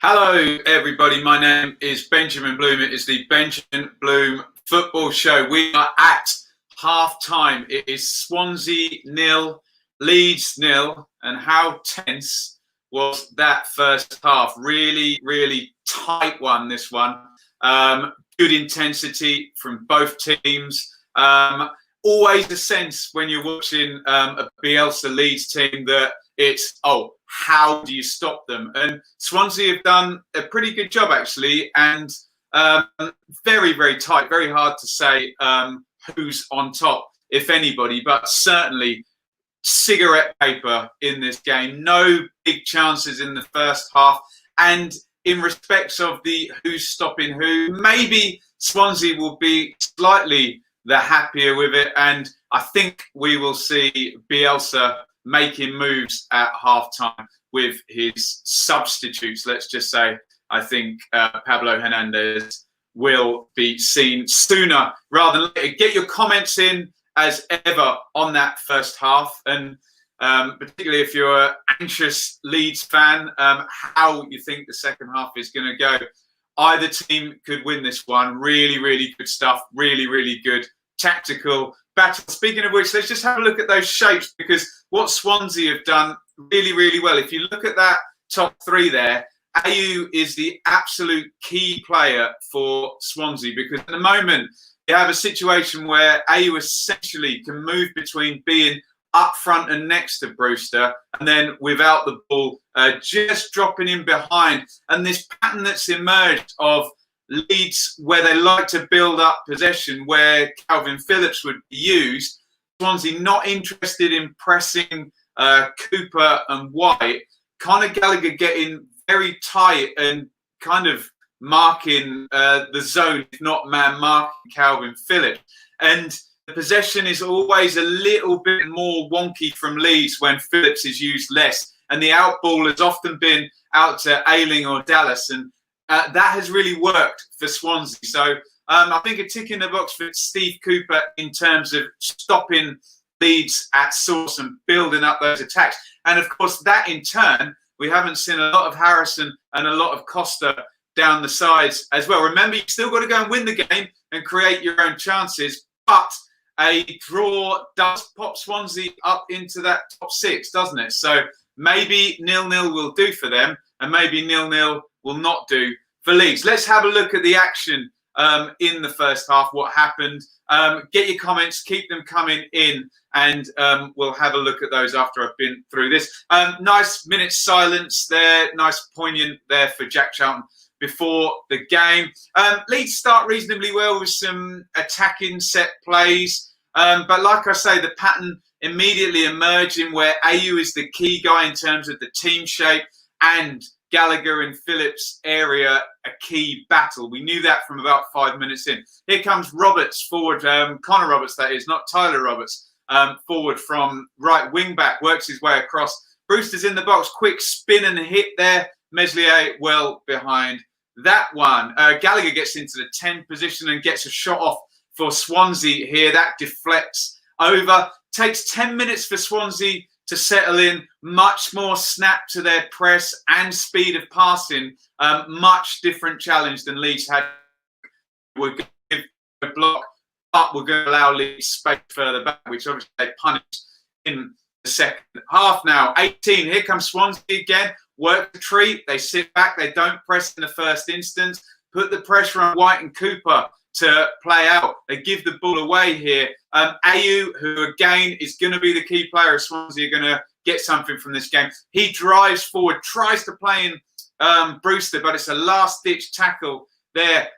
Hello, everybody. My name is Benjamin Bloom. It is the Benjamin Bloom Football Show. We are at half-time. It is Swansea 0, Leeds 0. And how tense was that first half? Really, really tight one, this one. Good intensity from both teams. Always a sense when you're watching a Bielsa Leeds team that it's, how do you stop them? And Swansea have done a pretty good job, actually, and very, very tight, very hard to say who's on top, if anybody, but certainly cigarette paper in this game. No big chances in the first half. And in respects of the who's stopping who, maybe Swansea will be slightly the happier with it. And I think we will see Bielsa making moves at half-time with his substitutes. Let's just say, I think Pablo Hernandez will be seen sooner rather than later. Get your comments in, as ever, on that first half. And particularly if you're an anxious Leeds fan, how you think the second half is going to go. Either team could win this one. Really, really good stuff. Really, really good tactical battle. Speaking of which, let's just have a look at those shapes, because what Swansea have done really, really well. If you look at that top three there, Mayhew is the absolute key player for Swansea, because at the moment you have a situation where Mayhew essentially can move between being up front and next to Brewster, and then without the ball, just dropping in behind. And this pattern that's emerged of Leeds, where they like to build up possession, where Calvin Phillips would be used. Swansea not interested in pressing Cooper and White. Conor Gallagher getting very tight and kind of marking the zone, if not man marking Calvin Phillips. And the possession is always a little bit more wonky from Leeds when Phillips is used less. And the out ball has often been out to Ayling or Dallas. And that has really worked for Swansea. So I think a tick in the box for Steve Cooper in terms of stopping Leeds at source and building up those attacks. And of course, that in turn, we haven't seen a lot of Harrison and a lot of Costa down the sides as well. Remember, you've still got to go and win the game and create your own chances. But a draw does pop Swansea up into that top six, doesn't it? So maybe 0-0 will do for them, and maybe 0-0 will not do for Leeds. Let's have a look at the action in the first half, what happened. Get your comments, keep them coming in, and we'll have a look at those after I've been through this. Nice minute silence there, nice poignant there for Jack Charlton before the game. Leeds start reasonably well with some attacking set plays. But like I say, the pattern immediately emerging where Mayhew is the key guy in terms of the team shape, and Gallagher and Phillips area a key battle. We knew that from about 5 minutes in. Here comes Roberts forward, Connor Roberts that is, not Tyler Roberts, forward from right wing back, works his way across. Brewster's in the box, quick spin and hit there. Meslier well behind that one. Gallagher gets into the 10 position and gets a shot off for Swansea here. That deflects over. Takes 10 minutes for Swansea to settle in. Much more snap to their press and speed of passing. Much different challenge than Leeds had. We're going to give a block, but we're going to allow Leeds space further back, which obviously they punished in the second half now. 18, here comes Swansea again. Work the treat. They sit back. They don't press in the first instance. Put the pressure on White and Cooper to play out. They give the ball away here. Mayhew, who again is going to be the key player of Swansea, are going to get something from this game. He drives forward, tries to play in Brewster, but it's a last-ditch tackle there.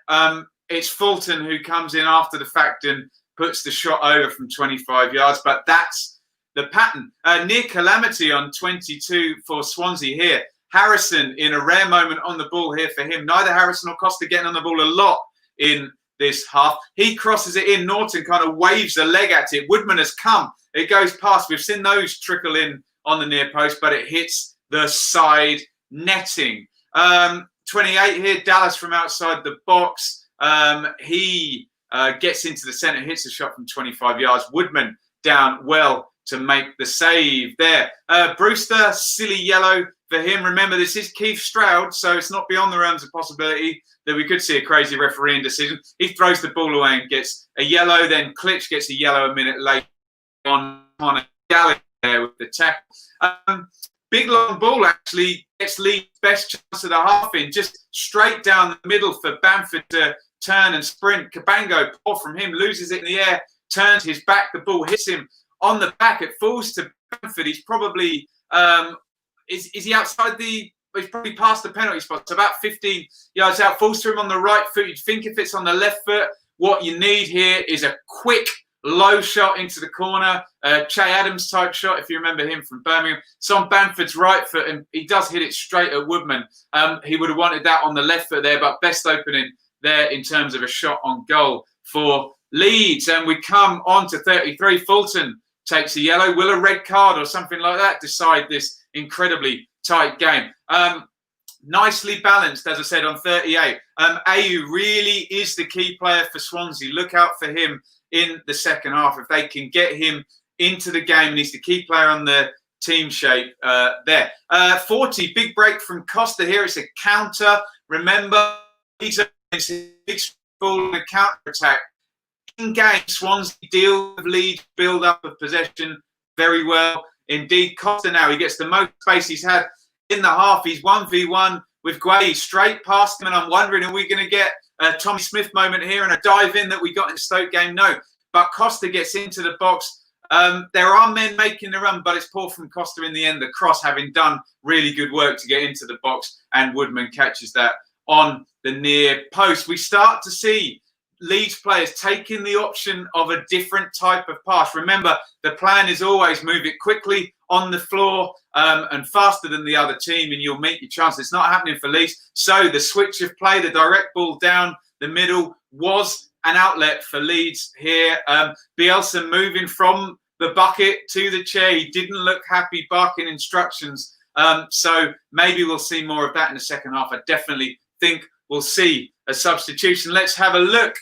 It's Fulton who comes in after the fact and puts the shot over from 25 yards, but that's the pattern. Near calamity on 22 for Swansea here. Harrison in a rare moment on the ball here for him. Neither Harrison or Costa getting on the ball a lot in this half. He crosses it in. Norton kind of waves a leg at it. Woodman has come. It goes past. We've seen those trickle in on the near post, but it hits the side netting. 28 here, Dallas from outside the box. He gets into the centre, hits a shot from 25 yards. Woodman down well to make the save there. Brewster, silly yellow for him. Remember, this is Keith Stroud, so it's not beyond the realms of possibility that we could see a crazy refereeing decision. He throws the ball away and gets a yellow. Then Klitsch gets a yellow a minute later on a Gallagher there with the tackle. Big long ball actually gets Leeds' best chance of the half in, just straight down the middle for Bamford to turn and sprint. Cabango, poor from him, loses it in the air, turns his back, the ball hits him on the back. It falls to Bamford. He's probably, is he outside the, he's probably past the penalty spot. It's about 15 yards out, falls to him on the right foot. You'd think if it's on the left foot, what you need here is a quick, low shot into the corner, Che Adams type shot, if you remember him from Birmingham. It's on Bamford's right foot, and he does hit it straight at Woodman. He would have wanted that on the left foot there, but best opening there in terms of a shot on goal for Leeds. And we come on to 33. Fulton takes a yellow. Will a red card or something like that decide this incredibly tight game? Nicely balanced, as I said, on 38. Mayhew really is the key player for Swansea. Look out for him in the second half. If they can get him into the game, and he's the key player on the team shape there. 40, big break from Costa here. It's a counter. Remember, he's a big ball in a counter attack. In game, Swansea deal with Leeds, build up of possession very well. Indeed, Costa now, he gets the most space he's had in the half. He's 1v1 with Guay straight past him, and I'm wondering, are we going to get a Tommy Smith moment here and a dive in that we got in the Stoke game? No, but Costa gets into the box. There are men making the run, but it's poor from Costa in the end. The cross having done really good work to get into the box, and Woodman catches that on the near post. We start to see Leeds players taking the option of a different type of pass. Remember, the plan is always move it quickly on the floor and faster than the other team, and you'll meet your chance. It's not happening for Leeds. So the switch of play, the direct ball down the middle, was an outlet for Leeds here. Bielsa moving from the bucket to the chair. He didn't look happy, barking instructions. So maybe we'll see more of that in the second half. I definitely think we'll see a substitution. Let's have a look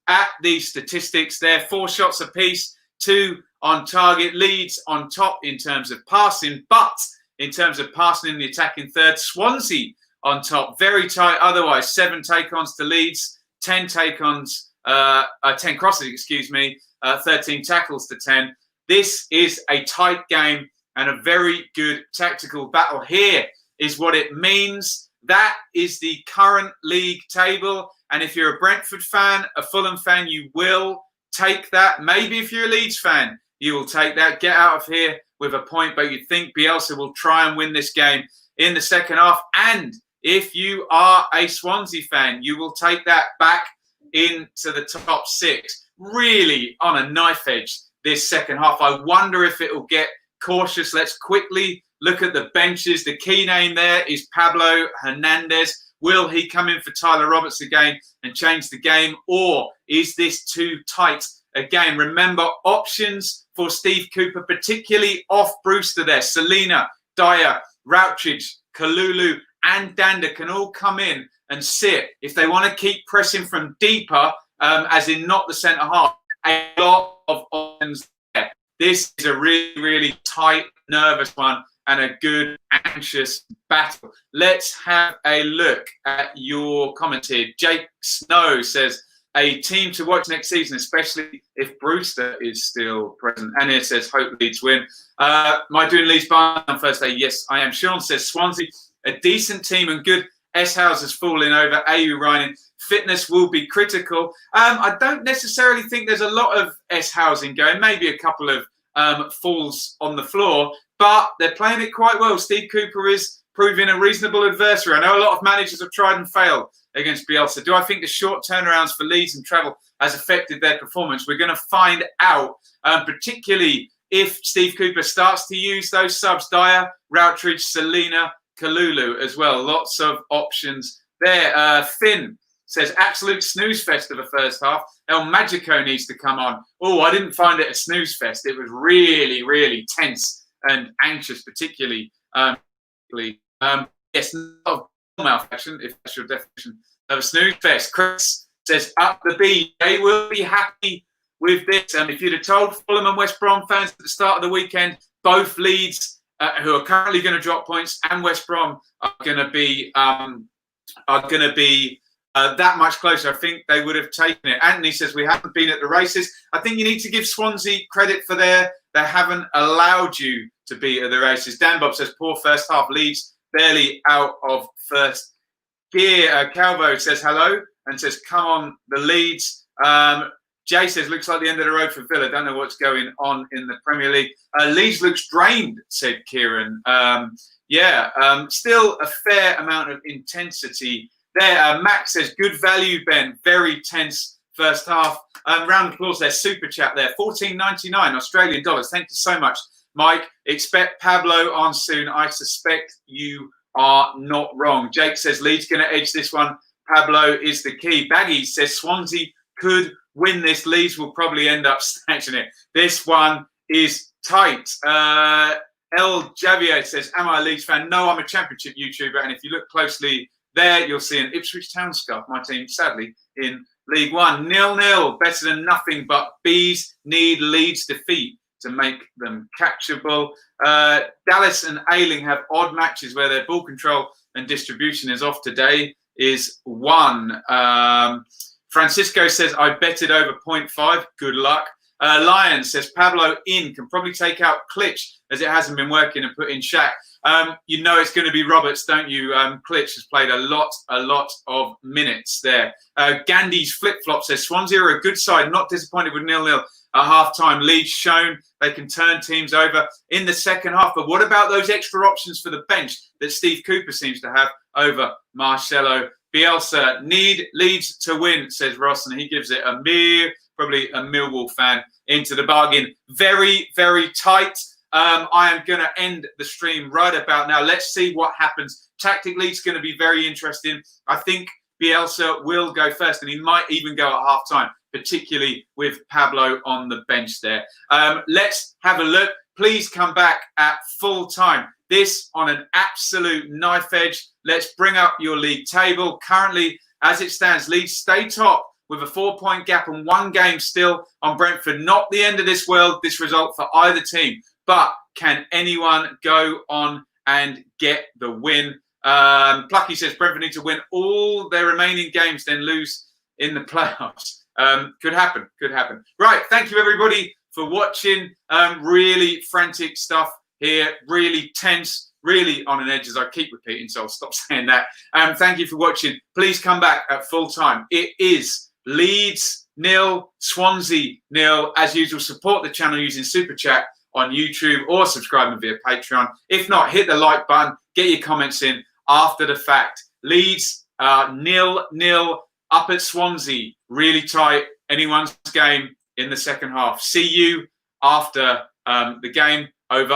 at the statistics there. 4 shots apiece, 2 on target. Leeds on top in terms of passing, but in terms of passing in the attacking third, Swansea on top. Very tight otherwise. 7 take-ons to Leeds, 10 take-ons, 10 crosses, 13 tackles to 10. This is a tight game and a very good tactical battle. Here is what it means. That is the current league table. And if you're a Brentford fan, a Fulham fan, you will take that. Maybe if you're a Leeds fan, you will take that. Get out of here with a point, but you think Bielsa will try and win this game in the second half. And if you are a Swansea fan, you will take that back into the top 6. Really on a knife edge this second half. I wonder if it will get cautious. Let's quickly look at the benches. The key name there is Pablo Hernandez. Will he come in for Tyler Roberts again and change the game? Or is this too tight a game? Remember, options for Steve Cooper, particularly off Brewster there. Selina, Dyer, Routridge, Kalulu and Danda can all come in and sit. If they want to keep pressing from deeper, as in not the centre half, a lot of options there. This is a really, really tight, nervous one and a good, anxious battle. Let's have a look at your comments here. Jake Snow says, a team to watch next season, especially if Brewster is still present. And it says, hope Leeds win. Am I doing Leeds Barn on first day? Yes, I am. Sean says, Swansea, a decent team and good. S-House has fallen over. Mayhew Ryan, fitness will be critical. I don't necessarily think there's a lot of S-housing going. Maybe a couple of falls on the floor, but they're playing it quite well. Steve Cooper is proving a reasonable adversary. I know a lot of managers have tried and failed against Bielsa. Do I think the short turnarounds for Leeds and travel has affected their performance? We're going to find out, particularly if Steve Cooper starts to use those subs, Dyer, Routridge, Selina, Kalulu as well. Lots of options there. Finn says, absolute snooze fest of the first half. El Magico needs to come on. Oh, I didn't find it a snooze fest. It was really, really tense and anxious, particularly. Yes, not malfunction, if that's your definition of a snooze fest. Chris says, up the B. They will be happy with this. And if you'd have told Fulham and West Brom fans at the start of the weekend, both Leeds who are currently going to drop points, and West Brom are going to be that much closer. I think they would have taken it. Anthony says, we haven't been at the races. I think you need to give Swansea credit for they haven't allowed you to be at the races. Dan Bob says, poor first half. Leeds barely out of first gear. Calvo says hello and says, come on, the Leeds. Jay says, looks like the end of the road for Villa. Don't know what's going on in the Premier League. Leeds looks drained, said Kieran. Still a fair amount of intensity there. Max says, good value, Ben. Very tense first half. Round of applause there. Super chat there. $14.99 Australian dollars. Thank you so much, Mike. Expect Pablo on soon. I suspect you are not wrong. Jake says, Leeds going to edge this one. Pablo is the key. Baggy says, Swansea could win this. Leeds will probably end up snatching it. This one is tight. El Javier says, am I a Leeds fan? No, I'm a Championship YouTuber. And if you look closely there, you'll see an Ipswich Town scarf. My team, sadly, in League One. 0-0, better than nothing, but Bees need Leeds defeat to make them catchable. Dallas and Ayling have odd matches where their ball control and distribution is off. Today is one. Francisco says, I betted over 0.5. Good luck. Lion says, Pablo in, can probably take out Klitsch as it hasn't been working, and put in Shaq. You know it's going to be Roberts, don't you? Klitsch has played a lot of minutes there. Gandhi's flip-flop says, Swansea are a good side, not disappointed with 0-0 at half-time. Leeds shown they can turn teams over in the second half. But what about those extra options for the bench that Steve Cooper seems to have over Marcelo Bielsa? Need Leeds to win, says Ross, and he gives it probably a Millwall fan into the bargain. Very, very tight. I am going to end the stream right about now. Let's see what happens. Tactically, it's going to be very interesting. I think Bielsa will go first, and he might even go at half-time, particularly with Pablo on the bench there. Let's have a look. Please come back at full time. This on an absolute knife edge. Let's bring up your league table. Currently, as it stands, Leeds stay top with a 4-point gap and one game still on Brentford. Not the end of this world, this result for either team. But can anyone go on and get the win? Plucky says Brentford need to win all their remaining games, then lose in the playoffs. Could happen. Right, thank you everybody for watching. Really frantic stuff here, really tense, really on an edge, as I keep repeating, so I'll stop saying that. Thank you for watching. Please come back at full time. It is Leeds 0, Swansea 0. As usual, support the channel using Super Chat on YouTube or subscribing via Patreon. If not, hit the like button, get your comments in after the fact. Leeds 0-0 up at Swansea. Really tight. Anyone's game in the second half. See you after the game. Over